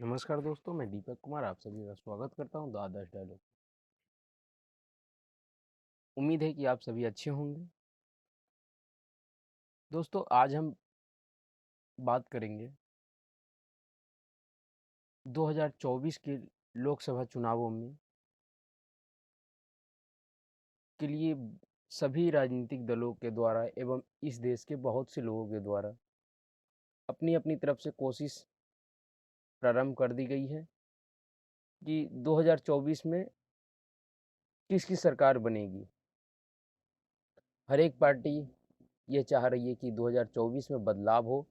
नमस्कार दोस्तों, मैं दीपक कुमार आप सभी का स्वागत करता हूं द आदर्श डायलॉग। उम्मीद है कि आप सभी अच्छे होंगे। दोस्तों, आज हम बात करेंगे 2024 के लोकसभा चुनावों में के लिए सभी राजनीतिक दलों के द्वारा एवं इस देश के बहुत से लोगों के द्वारा अपनी अपनी तरफ से कोशिश प्रारंभ कर दी गई है कि 2024 में किसकी सरकार बनेगी। हर एक पार्टी ये चाह रही है कि 2024 में बदलाव हो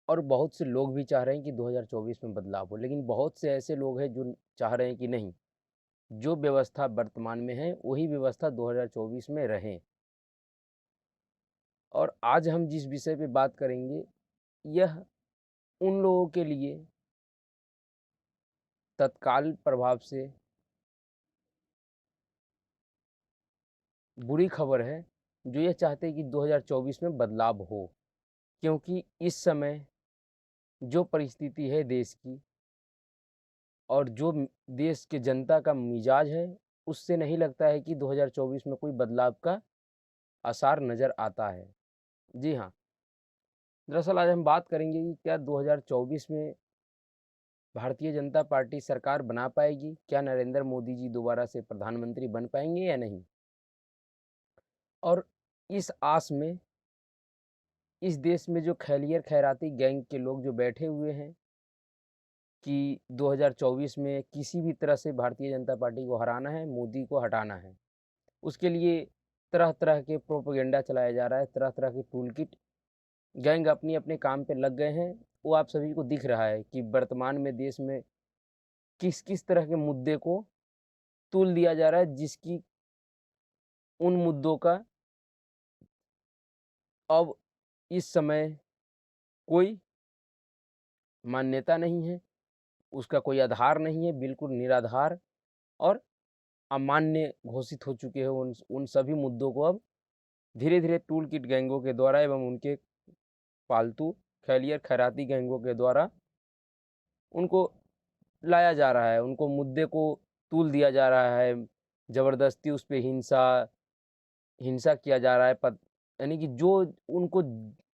और बहुत से लोग भी चाह रहे हैं कि 2024 में बदलाव हो, लेकिन बहुत से ऐसे लोग हैं जो चाह रहे हैं कि नहीं, जो व्यवस्था वर्तमान में है वही व्यवस्था 2024 में रहे। और आज हम जिस विषय पे बात करेंगे यह उन लोगों के लिए तत्काल प्रभाव से बुरी खबर है जो ये चाहते हैं कि 2024 में बदलाव हो, क्योंकि इस समय जो परिस्थिति है देश की और जो देश के जनता का मिजाज है उससे नहीं लगता है कि 2024 में कोई बदलाव का आसार नज़र आता है। जी हाँ, दरअसल आज हम बात करेंगे कि क्या 2024 में भारतीय जनता पार्टी सरकार बना पाएगी? क्या नरेंद्र मोदी जी दोबारा से प्रधानमंत्री बन पाएंगे या नहीं? और इस आस में इस देश में जो खैरियर खैराती गैंग के लोग जो बैठे हुए हैं कि 2024 में किसी भी तरह से भारतीय जनता पार्टी को हराना है, मोदी को हटाना है, उसके लिए तरह तरह के प्रोपेगेंडा चलाया जा रहा है, तरह तरह के टूल किट गैंग अपनी अपने काम पे लग गए हैं। वो आप सभी को दिख रहा है कि वर्तमान में देश में किस किस तरह के मुद्दे को तुल दिया जा रहा है, जिसकी उन मुद्दों का अब इस समय कोई मान्यता नहीं है, उसका कोई आधार नहीं है, बिल्कुल निराधार और अमान्य घोषित हो चुके हैं। उन सभी मुद्दों को अब धीरे धीरे टूल किट गैंगों के द्वारा एवं उनके पालतू खैरियर खैराती गैंगों के द्वारा उनको लाया जा रहा है, उनको मुद्दे को तूल दिया जा रहा है, ज़बरदस्ती उस पे हिंसा हिंसा किया जा रहा है। यानी कि जो उनको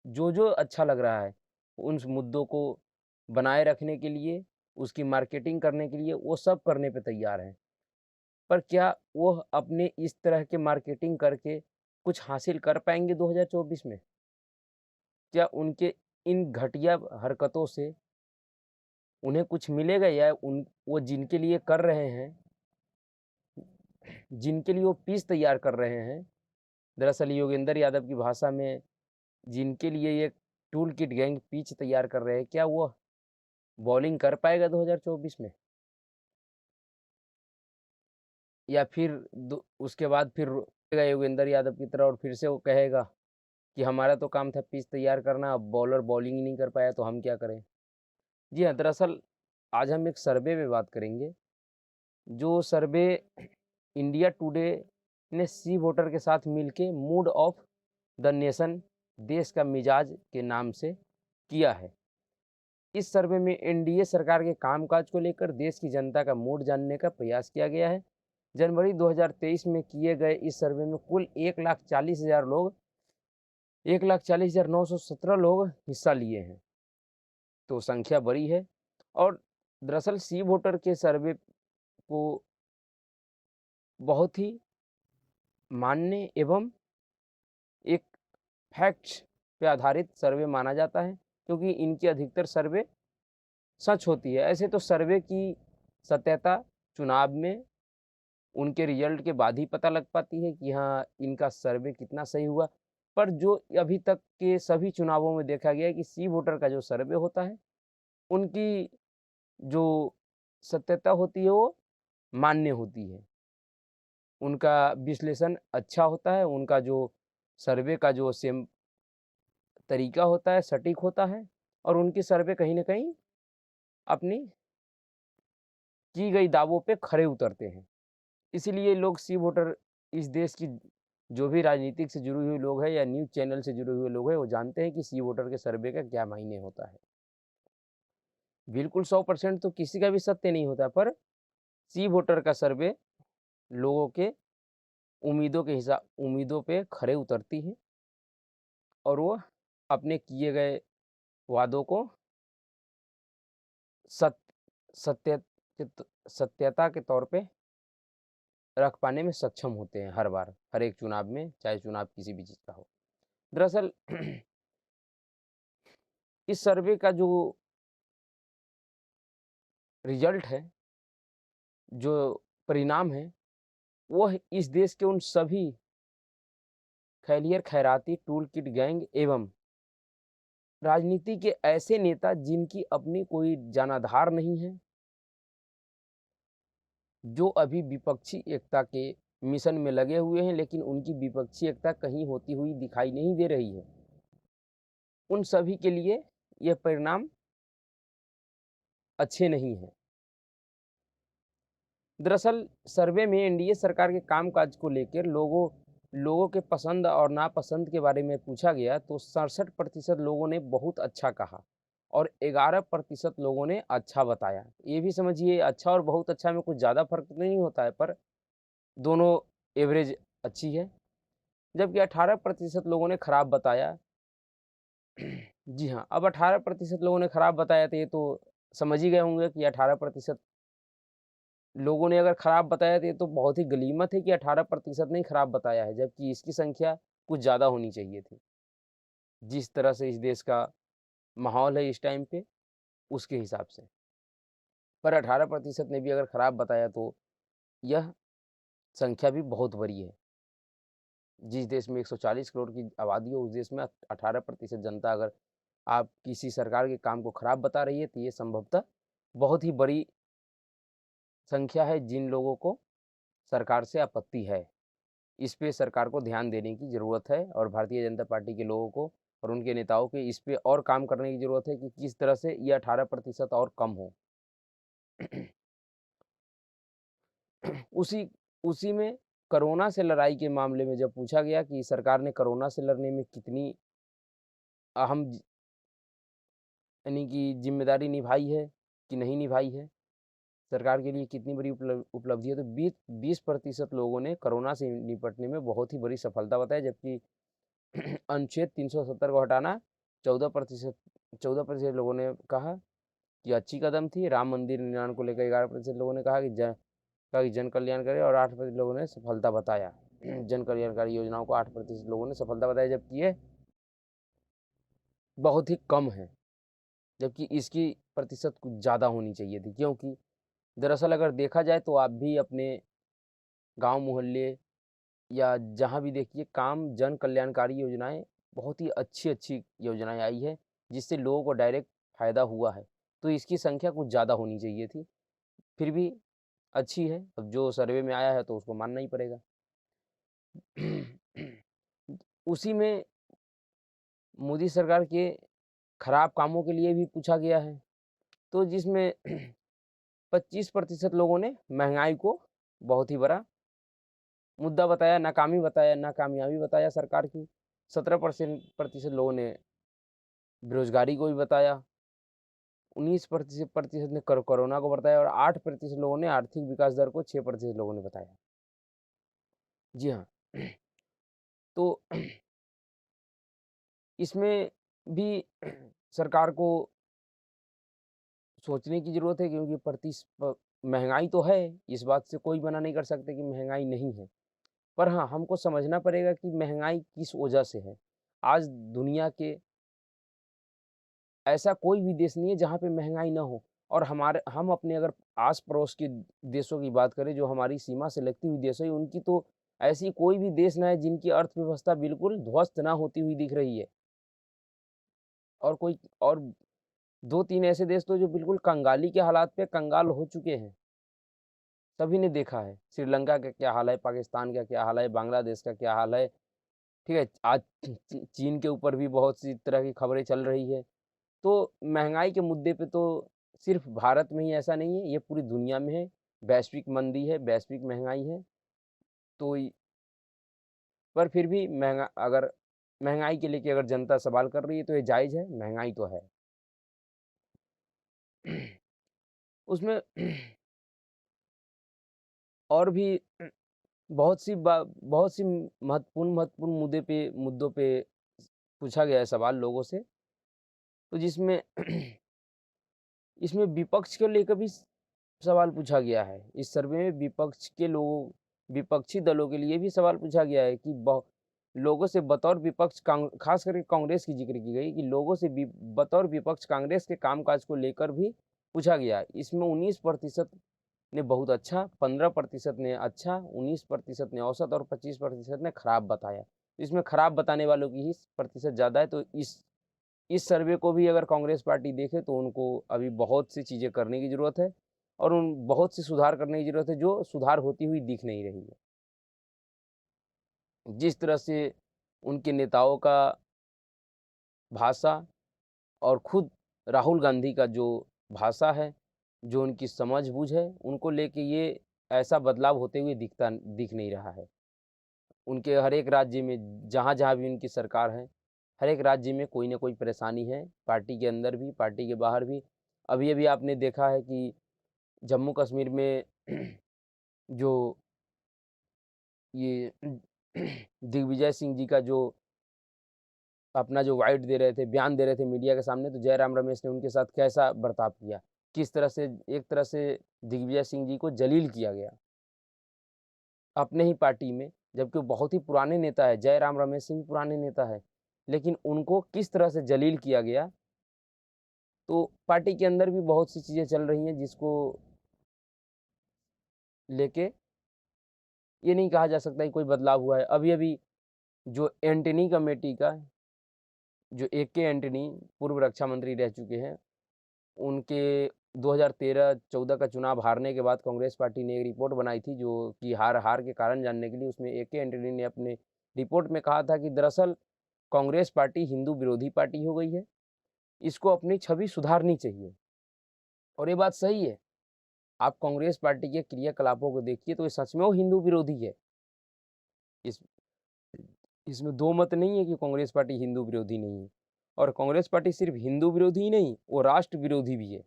जो अच्छा लग रहा है उन मुद्दों को बनाए रखने के लिए, उसकी मार्केटिंग करने के लिए वो सब करने पे तैयार हैं। पर क्या वो अपने इस तरह के मार्केटिंग करके कुछ हासिल कर पाएंगे 2024 में? क्या उनके इन घटिया हरकतों से उन्हें कुछ मिलेगा, या उन वो जिनके लिए कर रहे हैं, जिनके लिए वो पीस तैयार कर रहे हैं, दरअसल योगेंद्र यादव की भाषा में जिनके लिए ये टूल किट गैंग पिच तैयार कर रहे हैं, क्या वो बॉलिंग कर पाएगा 2024 में? या फिर उसके बाद फिर रुकेगा योगेंद्र यादव की तरह और फिर से वो कहेगा कि हमारा तो काम था पिच तैयार करना, अब बॉलर बॉलिंग ही नहीं कर पाया तो हम क्या करें? जी हाँ, दरअसल आज हम एक सर्वे पे बात करेंगे, जो सर्वे इंडिया टुडे ने सी वोटर के साथ मिलके मूड ऑफ द नेशन, देश का मिजाज के नाम से किया है। इस सर्वे में एनडीए सरकार के कामकाज को लेकर देश की जनता का मूड जानने का प्रयास किया गया है। जनवरी 2023 में किए गए इस सर्वे में कुल 1,40,917 लोग हिस्सा लिए हैं, तो संख्या बड़ी है। और दरअसल सी वोटर के सर्वे को बहुत ही मान्य एवं एक फैक्ट्स पे आधारित सर्वे माना जाता है, क्योंकि इनकी अधिकतर सर्वे सच होती है। ऐसे तो सर्वे की सत्यता चुनाव में उनके रिजल्ट के बाद ही पता लग पाती है कि हाँ, इनका सर्वे कितना सही हुआ। पर जो अभी तक के सभी चुनावों में देखा गया है कि सी वोटर का जो सर्वे होता है, उनकी जो सत्यता होती है वो मान्य होती है। उनका विश्लेषण अच्छा होता है, उनका जो सर्वे का जो सेम तरीका होता है सटीक होता है, और उनकी सर्वे कहीं न कहीं अपनी की गई दावों पे खरे उतरते हैं। इसीलिए लोग सी वोटर, इस देश की जो भी राजनीतिक से जुड़ी हुई लोग हैं या न्यूज़ चैनल से जुड़े हुए लोग हैं, वो जानते हैं कि सी वोटर के सर्वे का क्या मायने होता है। बिल्कुल 100% तो किसी का भी सत्य नहीं होता, पर सी वोटर का सर्वे लोगों के उम्मीदों पे खरे उतरती है और वो अपने किए गए वादों को सत सत्य सत्यता के तौर पे रख पाने में सक्षम होते हैं हर बार, हर एक चुनाव में, चाहे चुनाव किसी भी चीज़ का हो। दरअसल इस सर्वे का जो रिजल्ट है, जो परिणाम है, वह इस देश के उन सभी खैरियर खैराती टूल किट गैंग एवं राजनीति के ऐसे नेता जिनकी अपनी कोई जनाधार नहीं है, जो अभी विपक्षी एकता के मिशन में लगे हुए हैं, लेकिन उनकी विपक्षी एकता कहीं होती हुई दिखाई नहीं दे रही है। उन सभी के लिए यह परिणाम अच्छे नहीं हैं। दरअसल सर्वे में एनडीए सरकार के कामकाज को लेकर लोगों के पसंद और नापसंद के बारे में पूछा गया तो 67% लोगों ने बहुत अच्छा कहा और 11% लोगों ने अच्छा बताया। ये भी समझिए, अच्छा और बहुत अच्छा में कुछ ज़्यादा फर्क नहीं होता है, पर दोनों एवरेज अच्छी है। जबकि 18% लोगों ने खराब बताया। जी हाँ, अब 18% लोगों ने खराब बताया तो ये तो समझ ही गए होंगे कि 18% लोगों ने अगर खराब बताया तो ये तो बहुत ही गनीमत है कि 18% ने ही खराब बताया है, जबकि इसकी संख्या कुछ ज़्यादा होनी चाहिए थी। जिस तरह से इस देश का माहौल है इस टाइम पे, उसके हिसाब से। पर 18% ने भी अगर खराब बताया तो यह संख्या भी बहुत बड़ी है। जिस देश में 140 करोड़ की आबादी है, उस देश में 18% जनता अगर आप किसी सरकार के काम को खराब बता रही है, तो ये संभवतः बहुत ही बड़ी संख्या है जिन लोगों को सरकार से आपत्ति है। इस पे सरकार को ध्यान देने की ज़रूरत है और भारतीय जनता पार्टी के लोगों को और उनके नेताओं के इस पे और काम करने की ज़रूरत है कि किस तरह से ये 18% और कम हो। उसी उसी में कोरोना से लड़ाई के मामले में जब पूछा गया कि सरकार ने कोरोना से लड़ने में कितनी अहम यानी कि ज़िम्मेदारी निभाई है कि नहीं निभाई है, सरकार के लिए कितनी बड़ी उपलब्धि है, तो 20% लोगों ने कोरोना से निपटने में बहुत ही बड़ी सफलता बताई, जबकि अनुच्छेद 370 को हटाना 14% 14% लोगों ने कहा कि अच्छी कदम थी। राम मंदिर निर्माण को लेकर 11% लोगों ने कहा कि जन कल्याण करे और 8% लोगों ने सफलता बताया। जन कल्याणकारी योजनाओं को 8% लोगों ने सफलता बताया, जबकि ये बहुत ही कम है, जबकि इसकी प्रतिशत कुछ ज़्यादा होनी चाहिए थी। क्योंकि दरअसल अगर देखा जाए तो आप भी अपने गांव मोहल्ले या जहाँ भी देखिए काम जन कल्याणकारी योजनाएं बहुत ही अच्छी योजनाएं आई है जिससे लोगों को डायरेक्ट फ़ायदा हुआ है, तो इसकी संख्या कुछ ज़्यादा होनी चाहिए थी। फिर भी अच्छी है, अब जो सर्वे में आया है तो उसको मानना ही पड़ेगा। उसी में मोदी सरकार के खराब कामों के लिए भी पूछा गया है, तो जिसमें 25% लोगों ने महंगाई को बहुत ही बड़ा मुद्दा बताया, नाकामयाबी बताया सरकार की। 17% लोगों ने बेरोजगारी को भी बताया। 19% ने कोरोना को बताया और 8% लोगों ने आर्थिक विकास दर को 6% लोगों ने बताया। जी हाँ। तो इसमें भी सरकार को सोचने की ज़रूरत है, क्योंकि महंगाई तो है, इस बात से कोई मना नहीं कर सकते कि महंगाई नहीं है। पर हाँ, हमको समझना पड़ेगा कि महंगाई किस वजह से है। आज दुनिया के ऐसा कोई भी देश नहीं है जहाँ पे महँगाई ना हो, और हम अपने अगर आस-पड़ोस के देशों की बात करें जो हमारी सीमा से लगती हुई देश है, उनकी तो ऐसी कोई भी देश ना है जिनकी अर्थव्यवस्था बिल्कुल ध्वस्त ना होती हुई दिख रही है। और 2-3 ऐसे देश तो जो बिल्कुल कंगाली के हालात पे कंगाल हो चुके हैं। सभी ने देखा है, श्रीलंका का क्या हाल है, पाकिस्तान का क्या हाल है, बांग्लादेश का क्या हाल है, ठीक है? आज चीन के ऊपर भी बहुत सी तरह की खबरें चल रही है। तो महँगाई के मुद्दे पे तो सिर्फ़ भारत में ही ऐसा नहीं है, ये पूरी दुनिया में है। वैश्विक मंदी है, वैश्विक महँगाई है। तो इ पर फिर भी अगर महँगाई के लेके अगर जनता सवाल कर रही है तो ये जायज़ है, महँगाई तो है। उसमें और भी बहुत सी महत्वपूर्ण मुद्दों पे पूछा गया है सवाल लोगों से, तो जिसमें इसमें विपक्ष को लेकर भी सवाल पूछा गया है। इस सर्वे में विपक्षी दलों के लिए भी सवाल पूछा गया है कि लोगों से बतौर विपक्ष खास करके कांग्रेस की जिक्र की गई कि लोगों से बतौर विपक्ष कांग्रेस के कामकाज को लेकर भी पूछा गया। इसमें 19% ने बहुत अच्छा, 15% ने अच्छा, 19% ने औसत और 25% ने खराब बताया। इसमें खराब बताने वालों की ही प्रतिशत ज़्यादा है। तो इस सर्वे को भी अगर कांग्रेस पार्टी देखे तो उनको अभी बहुत सी चीज़ें करने की ज़रूरत है और उन बहुत सी सुधार करने की ज़रूरत है जो सुधार होती हुई दिख नहीं रही है। जिस तरह से उनके नेताओं का भाषा और खुद राहुल गांधी का जो भाषा है, जो उनकी समझ-बूझ है, उनको लेके ये ऐसा बदलाव होते हुए दिख नहीं रहा है। उनके हर एक राज्य में जहाँ-जहाँ भी उनकी सरकार है, हर एक राज्य में कोई न कोई परेशानी है, पार्टी के अंदर भी, पार्टी के बाहर भी। अभी-अभी आपने देखा है कि जम्मू कश्मीर में जो ये दिग्विजय सिंह जी का जो अपना जो वाइट दे रहे थे, बयान दे रहे थे मीडिया के सामने, तो जयराम रमेश ने उनके साथ कैसा बर्ताव किया। किस तरह से एक तरह से दिग्विजय सिंह जी को जलील किया गया अपने ही पार्टी में, जबकि वो बहुत ही पुराने नेता है, जयराम रमेश सिंह भी पुराने नेता है, लेकिन उनको किस तरह से जलील किया गया। तो पार्टी के अंदर भी बहुत सी चीज़ें चल रही हैं जिसको लेके ये नहीं कहा जा सकता कि कोई बदलाव हुआ है। अभी-अभी जो एंटनी कमेटी का जो ए.के. एंटनी पूर्व रक्षा मंत्री रह चुके हैं, उनके 2013-14 का चुनाव हारने के बाद कांग्रेस पार्टी ने एक रिपोर्ट बनाई थी जो कि हार के कारण जानने के लिए उसमें ए.के. एंटनी ने अपने रिपोर्ट में कहा था कि दरअसल कांग्रेस पार्टी हिंदू विरोधी पार्टी हो गई है, इसको अपनी छवि सुधारनी चाहिए। और ये बात सही है। आप कांग्रेस पार्टी के क्रियाकलापों को देखिए तो ये सच में वो हिंदू विरोधी है। इस इसमें दो मत नहीं है कि कांग्रेस पार्टी हिंदू विरोधी नहीं है। और कांग्रेस पार्टी सिर्फ हिंदू विरोधी ही नहीं, वो राष्ट्र विरोधी भी है।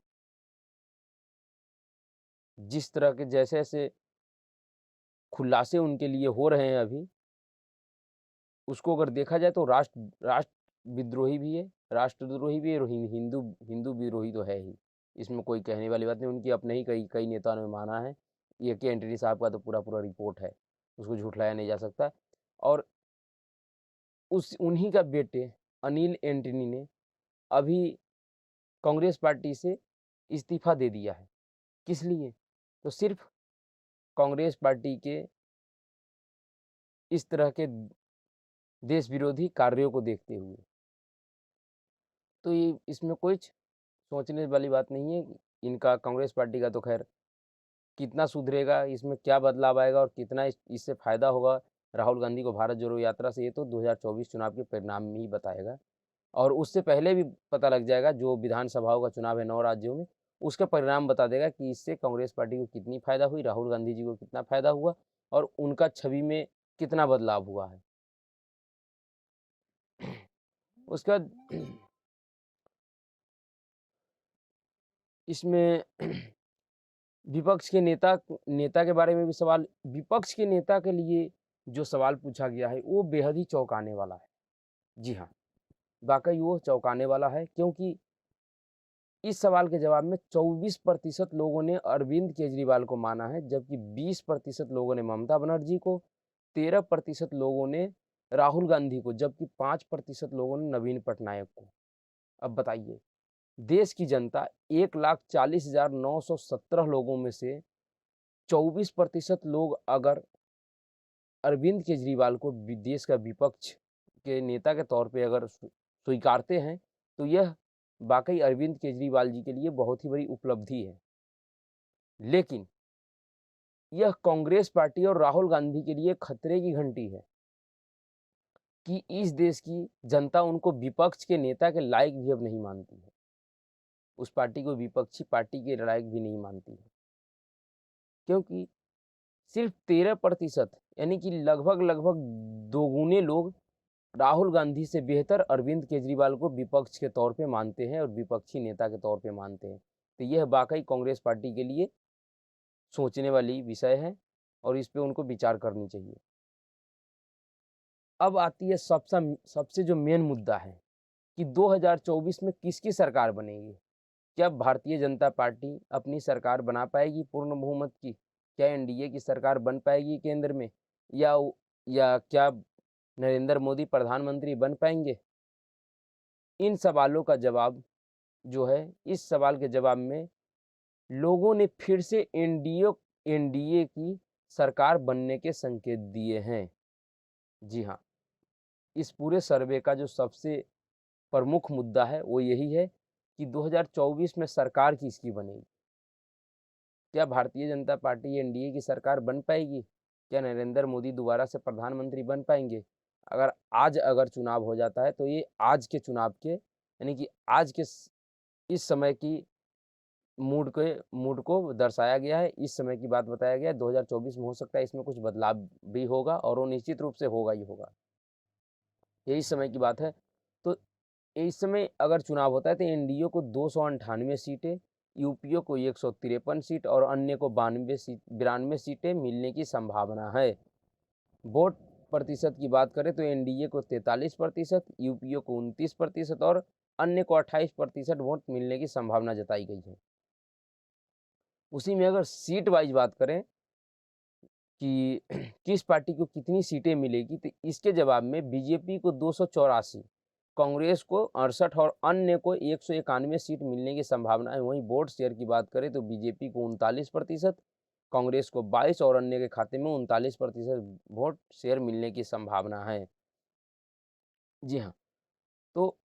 जिस तरह के जैसे-जैसे खुलासे उनके लिए हो रहे हैं अभी, उसको अगर देखा जाए तो राष्ट्र विद्रोही भी है, राष्ट्रद्रोही भी है और हिंदू हिंदू विद्रोही तो है ही। इसमें कोई कहने वाली बात नहीं। उनकी अपने ही कई नेताओं ने माना है। ए.के. एंटनी साहब का तो पूरा रिपोर्ट है, उसको झुठलाया नहीं जा सकता। और उन्हीं का बेटे अनिल एंटनी ने अभी कांग्रेस पार्टी से इस्तीफा दे दिया है। किस लिए? तो सिर्फ कांग्रेस पार्टी के इस तरह के देश विरोधी कार्यों को देखते हुए। तो ये इसमें कुछ सोचने वाली बात नहीं है। इनका कांग्रेस पार्टी का तो खैर कितना सुधरेगा, इसमें क्या बदलाव आएगा और कितना इससे फ़ायदा होगा राहुल गांधी को भारत जोड़ो यात्रा से, ये तो 2024 चुनाव के परिणाम में ही बताएगा। और उससे पहले भी पता लग जाएगा, जो विधानसभाओं का चुनाव है 9 राज्यों में, उसका परिणाम बता देगा कि इससे कांग्रेस पार्टी को कितनी फ़ायदा हुई, राहुल गांधी जी को कितना फ़ायदा हुआ और उनका छवि में कितना बदलाव हुआ है। उसके बाद इसमें विपक्ष के नेता के बारे में भी सवाल, विपक्ष के नेता के लिए जो सवाल पूछा गया है वो बेहद ही चौंकाने वाला है। जी हाँ, वाकई वो चौंकाने वाला है, क्योंकि इस सवाल के जवाब में 24% लोगों ने अरविंद केजरीवाल को माना है, जबकि 20% लोगों ने ममता बनर्जी को, 13% लोगों ने राहुल गांधी को, जबकि 5% लोगों ने नवीन पटनायक को। अब बताइए, देश की जनता 1,40,917 लोगों में से 24% लोग अगर अरविंद केजरीवाल को देश का विपक्ष के नेता के तौर पे अगर स्वीकारते हैं, तो यह वाकई अरविंद केजरीवाल जी के लिए बहुत ही बड़ी उपलब्धि है। लेकिन यह कांग्रेस पार्टी और राहुल गांधी के लिए खतरे की घंटी है कि इस देश की जनता उनको विपक्ष के नेता के लायक भी अब नहीं मानती है। उस पार्टी को विपक्षी पार्टी के लायक भी नहीं मानती है, क्योंकि सिर्फ 13% यानी कि लगभग दोगुने लोग राहुल गांधी से बेहतर अरविंद केजरीवाल को विपक्ष के तौर पे मानते हैं और विपक्षी नेता के तौर पे मानते हैं। तो यह वाकई कांग्रेस पार्टी के लिए सोचने वाली विषय है और इस पे उनको विचार करनी चाहिए। अब आती है सबसे जो मेन मुद्दा है कि 2024 में किसकी सरकार बनेगी। क्या भारतीय जनता पार्टी अपनी सरकार बना पाएगी पूर्ण बहुमत की? क्या एनडीए की सरकार बन पाएगी केंद्र में, या क्या नरेंद्र मोदी प्रधानमंत्री बन पाएंगे? इन सवालों का जवाब जो है, इस सवाल के जवाब में लोगों ने फिर से एनडीए की सरकार बनने के संकेत दिए हैं। जी हाँ, इस पूरे सर्वे का जो सबसे प्रमुख मुद्दा है वो यही है कि 2024 में सरकार किसकी बनेगी। क्या भारतीय जनता पार्टी एनडीए की सरकार बन पाएगी? क्या नरेंद्र मोदी दोबारा से प्रधानमंत्री बन पाएंगे? अगर चुनाव हो जाता है तो ये आज के चुनाव के, यानी कि आज के इस समय की मूड को दर्शाया गया है, इस समय की बात बताया गया है। 2024 में हो सकता है इसमें कुछ बदलाव भी होगा और वो निश्चित रूप से होगा ही होगा। ये इस समय की बात है। तो इस समय अगर चुनाव होता है तो एनडीए को 298 सीटें, यूपीए को 153 सीट और अन्य को 92 सीटें मिलने की संभावना है। वोट प्रतिशत की बात करें तो एनडीए को 43%, यूपीए को 29% और अन्य को 28% वोट मिलने की संभावना जताई गई है। उसी में अगर सीट वाइज बात करें कि किस पार्टी को कितनी सीटें मिलेगी, तो इसके जवाब में बीजेपी को 284, कांग्रेस को 68 और अन्य को 191 सीट मिलने की संभावना है। वहीं वोट शेयर की बात करें तो बीजेपी को 39%, कांग्रेस को 22 और अन्य के खाते में 39% वोट शेयर मिलने की संभावना है। जी हाँ, तो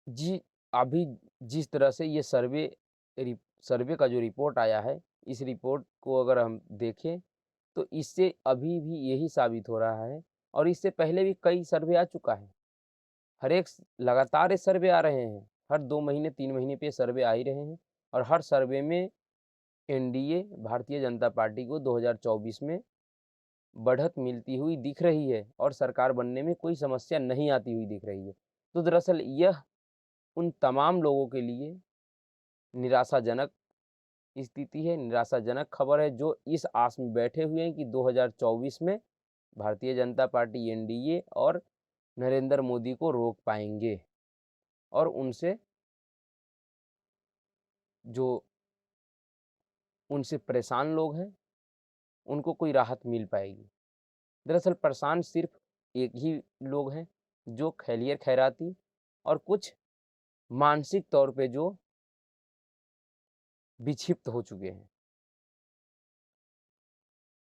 जी अभी जिस तरह से ये सर्वे का जो रिपोर्ट आया है, इस रिपोर्ट को अगर हम देखें तो इससे अभी भी यही साबित हो रहा है, और इससे पहले भी कई सर्वे आ चुका है। लगातार ये सर्वे आ रहे हैं, हर 2 महीने 3 महीने पे सर्वे आ ही रहे हैं, और हर सर्वे में एनडीए भारतीय जनता पार्टी को 2024 में बढ़त मिलती हुई दिख रही है और सरकार बनने में कोई समस्या नहीं आती हुई दिख रही है। तो दरअसल यह उन तमाम लोगों के लिए निराशाजनक स्थिति है, निराशाजनक खबर है, जो इस आस में बैठे हुए हैं कि 2024 में भारतीय जनता पार्टी एनडीए और नरेंद्र मोदी को रोक पाएंगे और उनसे जो उनसे परेशान लोग हैं उनको कोई राहत मिल पाएगी। दरअसल परेशान सिर्फ एक ही लोग हैं, जो खैरियर खैराती और कुछ मानसिक तौर पे जो विक्षिप्त हो चुके हैं,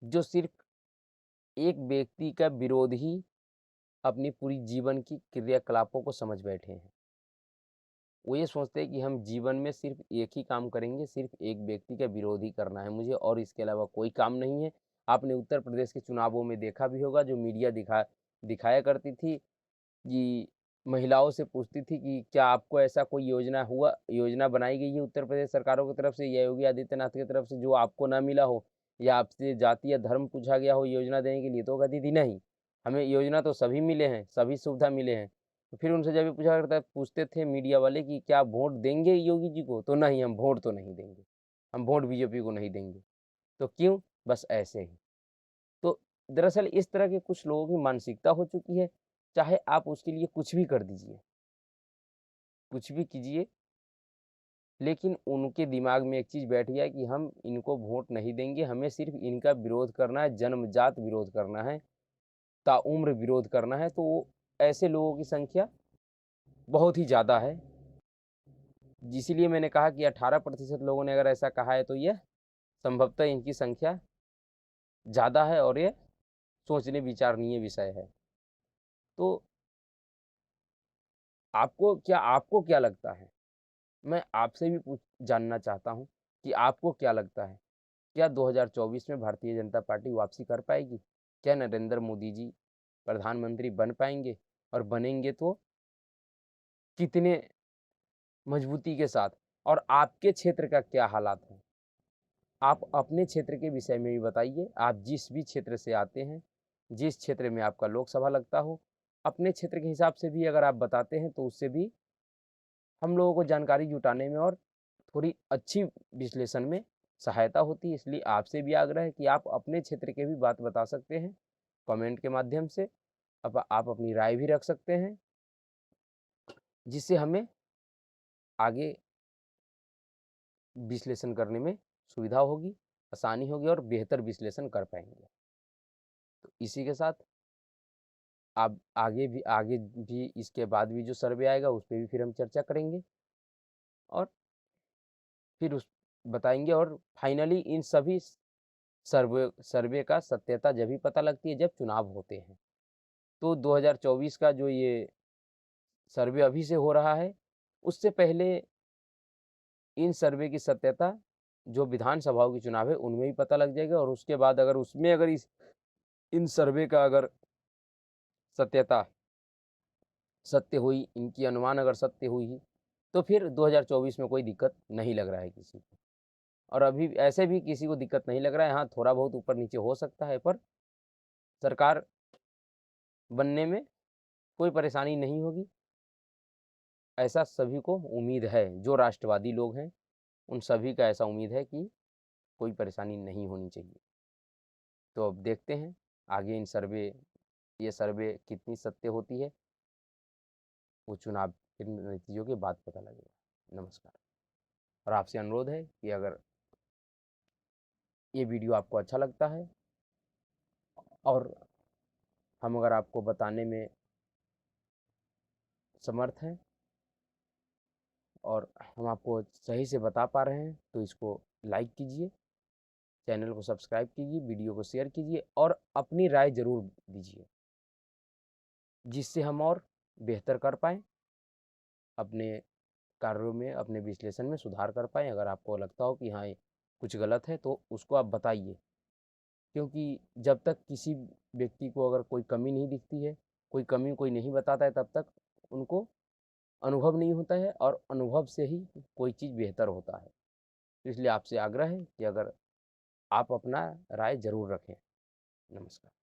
जो सिर्फ एक व्यक्ति का विरोध ही अपनी पूरी जीवन की क्रियाकलापों को समझ बैठे हैं। वो ये सोचते हैं कि हम जीवन में सिर्फ एक ही काम करेंगे, सिर्फ एक व्यक्ति का विरोध ही करना है मुझे और इसके अलावा कोई काम नहीं है। आपने उत्तर प्रदेश के चुनावों में देखा भी होगा, जो मीडिया दिखाया करती थी कि महिलाओं से पूछती थी कि क्या आपको ऐसा कोई योजना बनाई गई है उत्तर प्रदेश सरकारों की तरफ से या योगी आदित्यनाथ की तरफ से जो आपको ना मिला हो, या आपसे जाति या धर्म पूछा गया हो योजना देने के लिए, तो वो कहती थी नहीं, हमें योजना तो सभी मिले हैं, सभी सुविधा मिले हैं। तो फिर उनसे जब भी पूछते थे मीडिया वाले कि क्या वोट देंगे योगी जी को, तो नहीं, हम वोट तो नहीं देंगे, हम वोट बीजेपी को नहीं देंगे। तो क्यों? बस ऐसे ही। तो दरअसल इस तरह के कुछ लोगों की मानसिकता हो चुकी है, चाहे आप उसके लिए कुछ भी कर दीजिए, कुछ भी कीजिए, लेकिन उनके दिमाग में एक चीज़ बैठ गया कि हम इनको वोट नहीं देंगे, हमें सिर्फ इनका विरोध करना है, जन्मजात विरोध करना है, ताउम्र विरोध करना है। तो वो ऐसे लोगों की संख्या बहुत ही ज़्यादा है। इसीलिए मैंने कहा कि 18% लोगों ने अगर ऐसा कहा है तो यह संभवतः इनकी संख्या ज़्यादा है और ये सोचने विचारणीय विषय है। तो आपको क्या लगता है? मैं आपसे भी जानना चाहता हूँ कि आपको क्या लगता है? क्या 2024 में भारतीय जनता पार्टी वापसी कर पाएगी? क्या नरेंद्र मोदी जी प्रधानमंत्री बन पाएंगे? और बनेंगे तो कितने मजबूती के साथ? और आपके क्षेत्र का क्या हालात है? आप अपने क्षेत्र के विषय में भी बताइए। आप जिस भी क्षेत्र से आते हैं, जिस क्षेत्र में आपका लोकसभा लगता हो, अपने क्षेत्र के हिसाब से भी अगर आप बताते हैं तो उससे भी हम लोगों को जानकारी जुटाने में और थोड़ी अच्छी विश्लेषण में सहायता होती है। इसलिए आपसे भी आग्रह है कि आप अपने क्षेत्र के भी बात बता सकते हैं कमेंट के माध्यम से। अब आप अपनी राय भी रख सकते हैं, जिससे हमें आगे विश्लेषण करने में सुविधा होगी, आसानी होगी और बेहतर विश्लेषण कर पाएंगे। तो इसी के साथ आप आगे भी इसके बाद भी जो सर्वे आएगा उस पर भी फिर हम चर्चा करेंगे और फिर उस बताएंगे। और फाइनली इन सभी सर्वे का सत्यता जब भी पता लगती है जब चुनाव होते हैं। तो 2024 का जो ये सर्वे अभी से हो रहा है, उससे पहले इन सर्वे की सत्यता जो विधानसभाओं के चुनाव है उनमें भी पता लग जाएगा। और उसके बाद अगर उसमें अगर इन सर्वे का अगर सत्यता सत्य हुई, इनकी अनुमान अगर सत्य हुई, तो फिर 2024 में कोई दिक्कत नहीं लग रहा है किसी को। और अभी ऐसे भी किसी को दिक्कत नहीं लग रहा है। हाँ, थोड़ा बहुत ऊपर नीचे हो सकता है, पर सरकार बनने में कोई परेशानी नहीं होगी, ऐसा सभी को उम्मीद है। जो राष्ट्रवादी लोग हैं उन सभी का ऐसा उम्मीद है कि कोई परेशानी नहीं होनी चाहिए। तो अब देखते हैं आगे ये सर्वे कितनी सत्य होती है, वो चुनाव के नतीजों के बाद पता लगेगा। नमस्कार। और आपसे अनुरोध है कि अगर ये वीडियो आपको अच्छा लगता है और हम अगर आपको बताने में समर्थ हैं और हम आपको सही से बता पा रहे हैं, तो इसको लाइक कीजिए, चैनल को सब्सक्राइब कीजिए, वीडियो को शेयर कीजिए और अपनी राय ज़रूर दीजिए, जिससे हम और बेहतर कर पाएँ, अपने कार्यों में, अपने विश्लेषण में सुधार कर पाएँ। अगर आपको लगता हो कि हाँ, ये कुछ गलत है तो उसको आप बताइए। क्योंकि जब तक किसी व्यक्ति को अगर कोई कमी नहीं दिखती है, कोई कमी कोई नहीं बताता है, तब तक उनको अनुभव नहीं होता है और अनुभव से ही कोई चीज़ बेहतर होता है। इसलिए आपसे आग्रह है कि अगर आप अपना राय ज़रूर रखें। नमस्कार।